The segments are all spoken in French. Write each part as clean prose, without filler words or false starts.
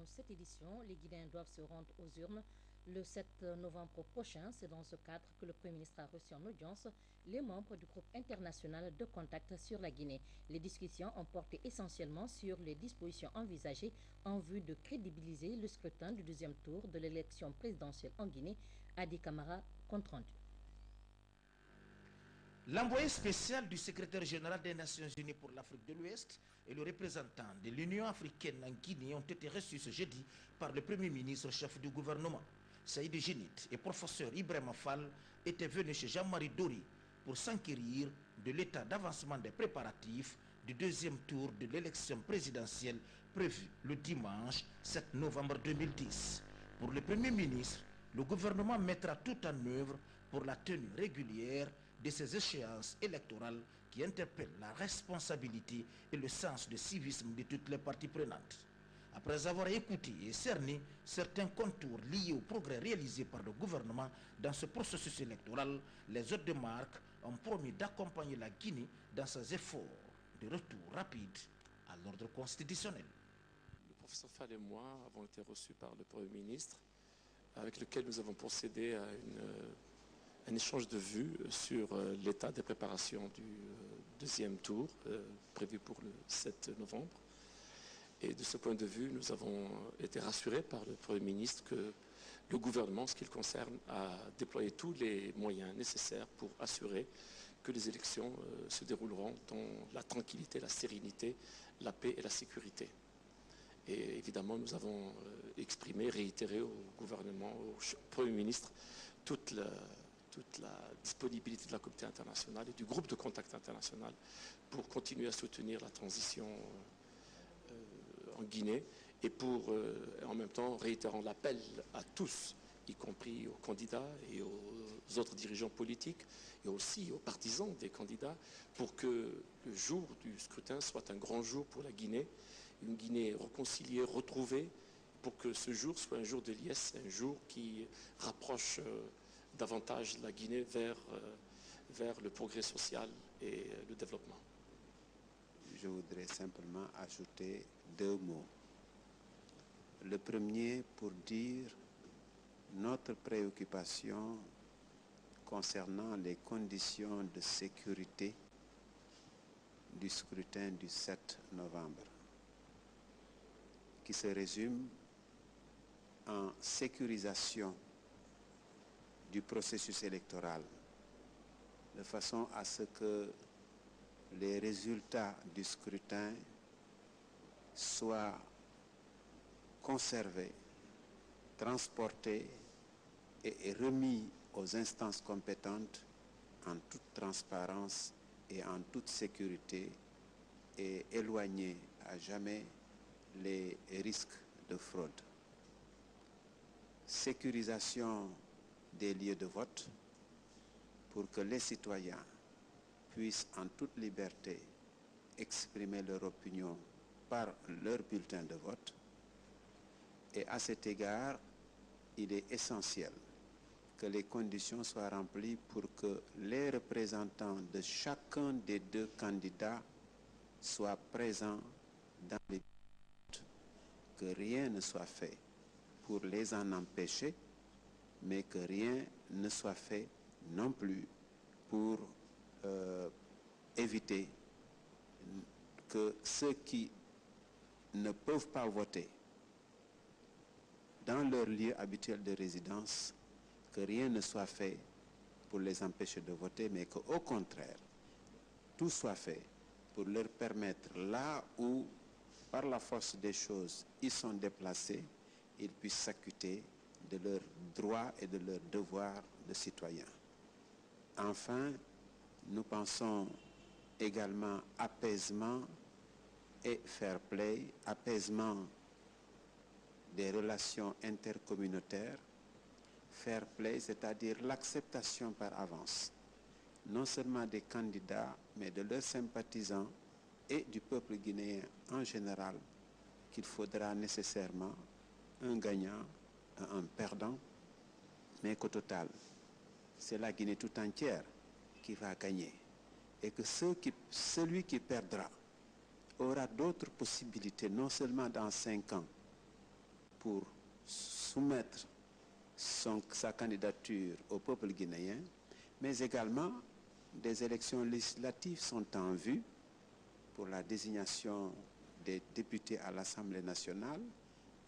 dans cette édition, les Guinéens doivent se rendre aux urnes le 7 novembre prochain. C'est dans ce cadre que le Premier ministre a reçu en audience les membres du groupe international de contact sur la Guinée. Les discussions ont porté essentiellement sur les dispositions envisagées en vue de crédibiliser le scrutin du deuxième tour de l'élection présidentielle en Guinée. Adi Camara, compte rendu. L'envoyé spécial du secrétaire général des Nations Unies pour l'Afrique de l'Ouest et le représentant de l'Union africaine en Guinée ont été reçus ce jeudi par le Premier ministre chef du gouvernement. Saïd Génit et professeur Ibrahim Fall étaient venus chez Jean-Marie Dori pour s'enquérir de l'état d'avancement des préparatifs du deuxième tour de l'élection présidentielle prévue le dimanche 7 novembre 2010. Pour le Premier ministre, le gouvernement mettra tout en œuvre pour la tenue régulière de ces échéances électorales qui interpellent la responsabilité et le sens de civisme de toutes les parties prenantes. Après avoir écouté et cerné certains contours liés au progrès réalisé par le gouvernement dans ce processus électoral, les hôtes de marque ont promis d'accompagner la Guinée dans ses efforts de retour rapide à l'ordre constitutionnel. Le professeur Fall et moi avons été reçus par le Premier ministre, avec lequel nous avons procédé à un échange de vues sur l'état des préparations du deuxième tour prévu pour le 7 novembre. Et de ce point de vue, nous avons été rassurés par le Premier ministre que le gouvernement, ce qui le concerne, a déployé tous les moyens nécessaires pour assurer que les élections se dérouleront dans la tranquillité, la sérénité, la paix et la sécurité. Et évidemment, nous avons exprimé, réitéré au gouvernement, au Premier ministre, toute la disponibilité de la communauté internationale et du groupe de contact international pour continuer à soutenir la transition en Guinée et pour, en même temps, réitérant l'appel à tous, y compris aux candidats et aux autres dirigeants politiques et aussi aux partisans des candidats, pour que le jour du scrutin soit un grand jour pour la Guinée, une Guinée réconciliée, retrouvée, pour que ce jour soit un jour de liesse, un jour qui rapproche davantage la Guinée vers le progrès social et le développement. Je voudrais simplement ajouter deux mots. Le premier pour dire notre préoccupation concernant les conditions de sécurité du scrutin du 7 novembre, qui se résume en sécurisation du processus électoral, de façon à ce que les résultats du scrutin soient conservés, transportés et remis aux instances compétentes en toute transparence et en toute sécurité et éloigner à jamais les risques de fraude. Sécurisation des lieux de vote pour que les citoyens puissent en toute liberté exprimer leur opinion par leur bulletin de vote. Et à cet égard, il est essentiel que les conditions soient remplies pour que les représentants de chacun des deux candidats soient présents dans les votes, que rien ne soit fait pour les en empêcher, mais que rien ne soit fait non plus pour éviter que ceux qui ne peuvent pas voter dans leur lieu habituel de résidence, que rien ne soit fait pour les empêcher de voter, mais qu'au contraire, tout soit fait pour leur permettre, là où, par la force des choses, ils sont déplacés, ils puissent s'acquitter de leurs droits et de leurs devoirs de citoyens. Enfin, nous pensons également apaisement et fair play, apaisement des relations intercommunautaires, fair play, c'est-à-dire l'acceptation par avance, non seulement des candidats, mais de leurs sympathisants et du peuple guinéen en général, qu'il faudra nécessairement un gagnant, un perdant, mais qu'au total, c'est la Guinée tout entière qui va gagner. Et que celui qui perdra aura d'autres possibilités, non seulement dans 5 ans, pour soumettre sa candidature au peuple guinéen, mais également des élections législatives sont en vue pour la désignation des députés à l'Assemblée nationale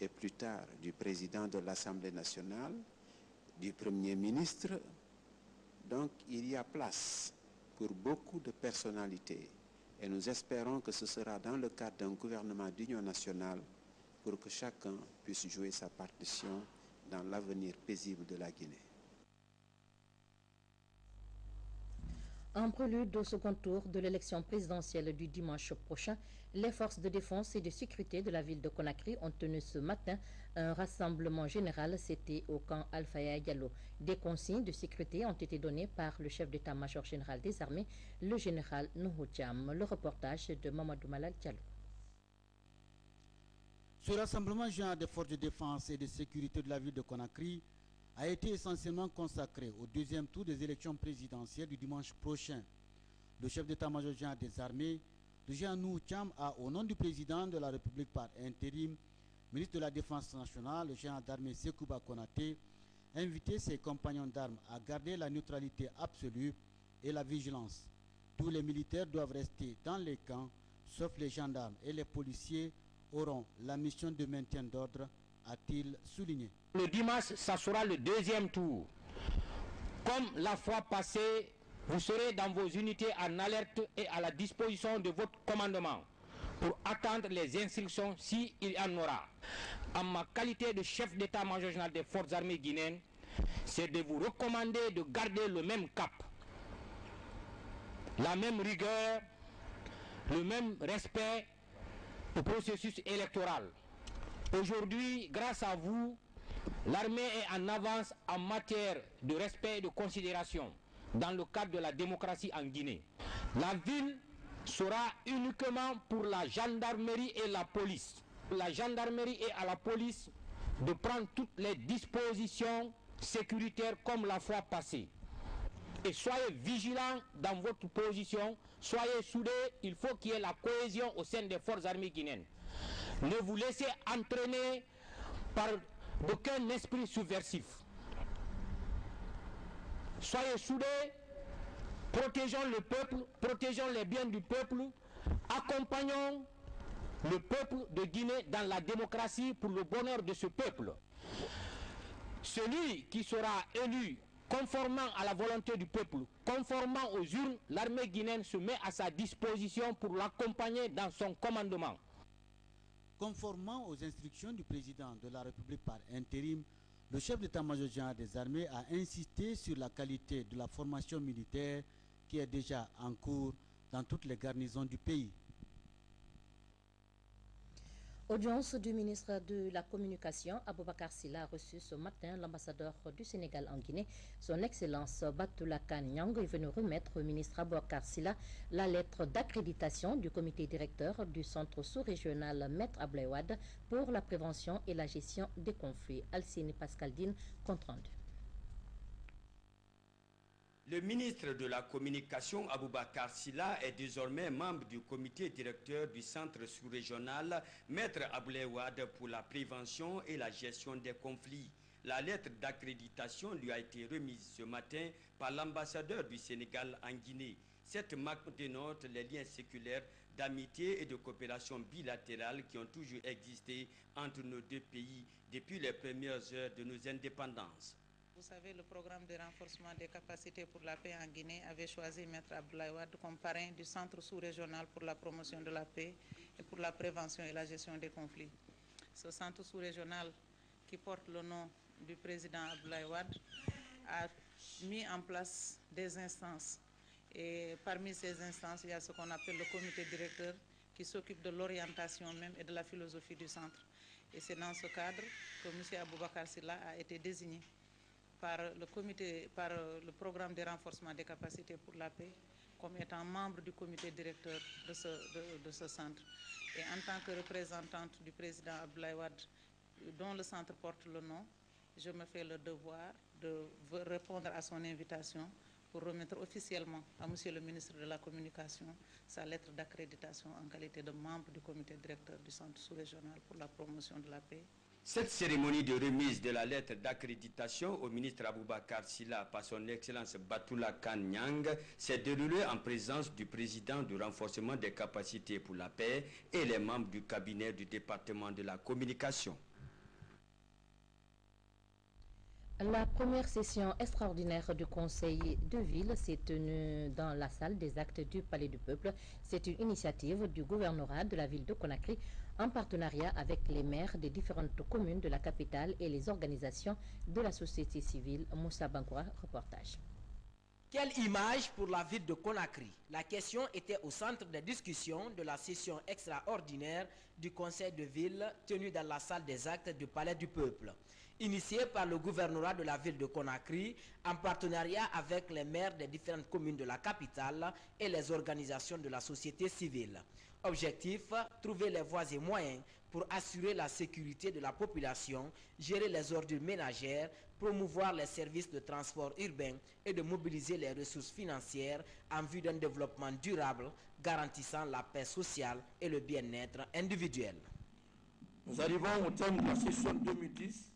et plus tard du président de l'Assemblée nationale, du Premier ministre. Donc il y a place pour beaucoup de personnalités et nous espérons que ce sera dans le cadre d'un gouvernement d'union nationale pour que chacun puisse jouer sa partition dans l'avenir paisible de la Guinée. En prélude au second tour de l'élection présidentielle du dimanche prochain, les forces de défense et de sécurité de la ville de Conakry ont tenu ce matin un rassemblement général. C'était au camp Alfaya Diallo. Des consignes de sécurité ont été données par le chef d'état-major général des armées, le général Nuhu Thiam. Le reportage de Mamadou Malal Diallo. Ce rassemblement général des forces de défense et de sécurité de la ville de Conakry a été essentiellement consacré au deuxième tour des élections présidentielles du dimanche prochain. Le chef d'état-major général des armées, le général Nuhu Thiam, a, au nom du président de la République par intérim, ministre de la Défense nationale, le général d'armée Sekouba Konaté, invité ses compagnons d'armes à garder la neutralité absolue et la vigilance. Tous les militaires doivent rester dans les camps, sauf les gendarmes et les policiers auront la mission de maintien d'ordre, a-t-il souligné. Le dimanche, ça sera le deuxième tour. Comme la fois passée, vous serez dans vos unités en alerte et à la disposition de votre commandement pour attendre les instructions s'il y en aura. En ma qualité de chef d'état-major général des forces armées guinéennes, c'est de vous recommander de garder le même cap, la même rigueur, le même respect au processus électoral. Aujourd'hui, grâce à vous, l'armée est en avance en matière de respect et de considération dans le cadre de la démocratie en Guinée. La ville sera uniquement pour la gendarmerie et la police. La gendarmerie et à la police de prendre toutes les dispositions sécuritaires comme la fois passée. Et soyez vigilants dans votre position, soyez soudés, il faut qu'il y ait la cohésion au sein des forces armées guinéennes. Ne vous laissez entraîner par aucun esprit subversif. Soyez soudés, protégeons le peuple, protégeons les biens du peuple, accompagnons le peuple de Guinée dans la démocratie pour le bonheur de ce peuple. Celui qui sera élu conformant à la volonté du peuple, conformant aux urnes, l'armée guinéenne se met à sa disposition pour l'accompagner dans son commandement. Conformément aux instructions du président de la République par intérim, le chef d'état-major général des armées a insisté sur la qualité de la formation militaire qui est déjà en cours dans toutes les garnisons du pays. Audience du ministre de la Communication, Aboubacar Silla, a reçu ce matin l'ambassadeur du Sénégal en Guinée, son Excellence Batoula Kane Nyang, est venu remettre au ministre Aboubacar Silla la lettre d'accréditation du comité directeur du centre sous-régional Maître Abdoulaye Wade pour la prévention et la gestion des conflits. Alcine Pascaldine, compte rendu. Le ministre de la Communication, Aboubacar Silla, est désormais membre du comité directeur du centre sous-régional Maître Abdoulaye Wade pour la prévention et la gestion des conflits. La lettre d'accréditation lui a été remise ce matin par l'ambassadeur du Sénégal en Guinée. Cette marque dénote les liens séculaires d'amitié et de coopération bilatérale qui ont toujours existé entre nos deux pays depuis les premières heures de nos indépendances. Vous savez, le programme de renforcement des capacités pour la paix en Guinée avait choisi Maître Abdoulaye Wade comme parrain du centre sous-régional pour la promotion de la paix et pour la prévention et la gestion des conflits. Ce centre sous-régional, qui porte le nom du président Abdoulaye Wade, a mis en place des instances. Et parmi ces instances, il y a ce qu'on appelle le comité directeur qui s'occupe de l'orientation même et de la philosophie du centre. Et c'est dans ce cadre que M. Aboubacar Silla a été désigné par le programme de renforcement des capacités pour la paix comme étant membre du comité directeur de ce centre. Et en tant que représentante du président Abdoulaye Wade, dont le centre porte le nom, je me fais le devoir de répondre à son invitation pour remettre officiellement à Monsieur le ministre de la Communication sa lettre d'accréditation en qualité de membre du comité directeur du centre sous-régional pour la promotion de la paix Cette cérémonie de remise de la lettre d'accréditation au ministre Aboubacar Silla par son Excellence Batoula Kane Nyang s'est déroulée en présence du président du renforcement des capacités pour la paix et les membres du cabinet du département de la communication. La première session extraordinaire du Conseil de ville s'est tenue dans la salle des actes du Palais du Peuple. C'est une initiative du gouvernorat de la ville de Conakry en partenariat avec les maires des différentes communes de la capitale et les organisations de la société civile. Moussa Bankoura, reportage. Quelle image pour la ville de Conakry? La question était au centre des discussions de la session extraordinaire du Conseil de ville tenue dans la salle des actes du Palais du Peuple. Initiée par le gouvernorat de la ville de Conakry, en partenariat avec les maires des différentes communes de la capitale et les organisations de la société civile. Objectif, trouver les voies et moyens pour assurer la sécurité de la population, gérer les ordures ménagères, promouvoir les services de transport urbain et de mobiliser les ressources financières en vue d'un développement durable garantissant la paix sociale et le bien-être individuel. Nous arrivons au terme de la session 2010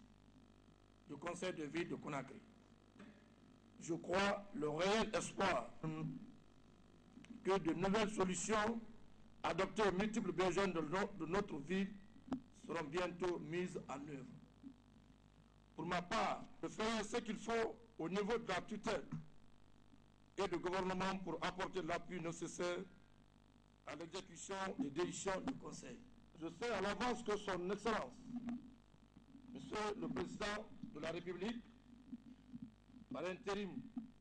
du Conseil de ville de Conakry. Je crois le réel espoir que de nouvelles solutions adoptées aux multiples besoins de notre ville seront bientôt mises en œuvre. Pour ma part, je ferai ce qu'il faut au niveau de la tutelle et du gouvernement pour apporter l'appui nécessaire à l'exécution des décisions du Conseil. Je sais à l'avance que son Excellence, Monsieur le Président de la République, par intérim,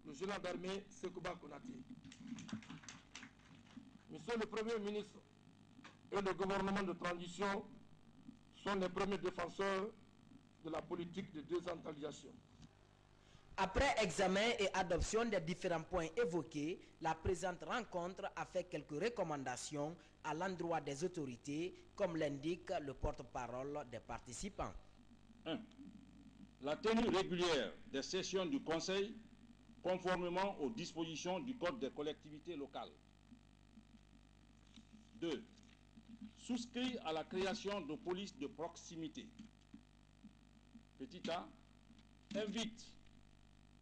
le général d'armée Sekouba Konaté, Monsieur le Premier ministre et le gouvernement de transition sont les premiers défenseurs de la politique de décentralisation. Après examen et adoption des différents points évoqués, la présente rencontre a fait quelques recommandations à l'endroit des autorités, comme l'indique le porte-parole des participants. 1. La tenue régulière des sessions du Conseil conformément aux dispositions du Code des collectivités locales. 2. Souscrit à la création de polices de proximité. Petit a, invite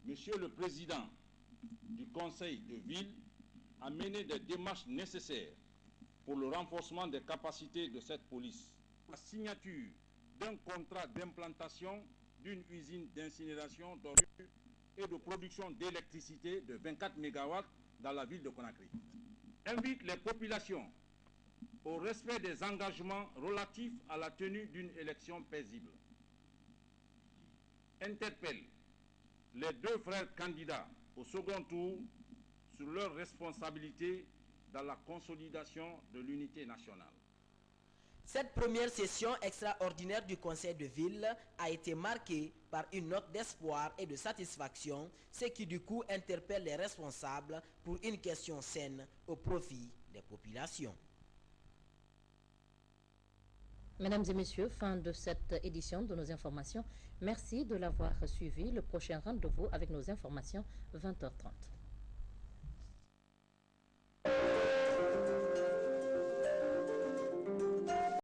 Monsieur le Président du Conseil de ville à mener des démarches nécessaires pour le renforcement des capacités de cette police. La signature d'un contrat d'implantation d'une usine d'incinération d'ordures et de production d'électricité de 24 MW dans la ville de Conakry. Invite les populations au respect des engagements relatifs à la tenue d'une élection paisible. Interpelle les deux frères candidats au second tour sur leurs responsabilités dans la consolidation de l'unité nationale. Cette première session extraordinaire du Conseil de ville a été marquée par une note d'espoir et de satisfaction, ce qui du coup interpelle les responsables pour une question saine au profit des populations. Mesdames et messieurs, fin de cette édition de nos informations. Merci de l'avoir suivi. Le prochain rendez-vous avec nos informations, 20h30.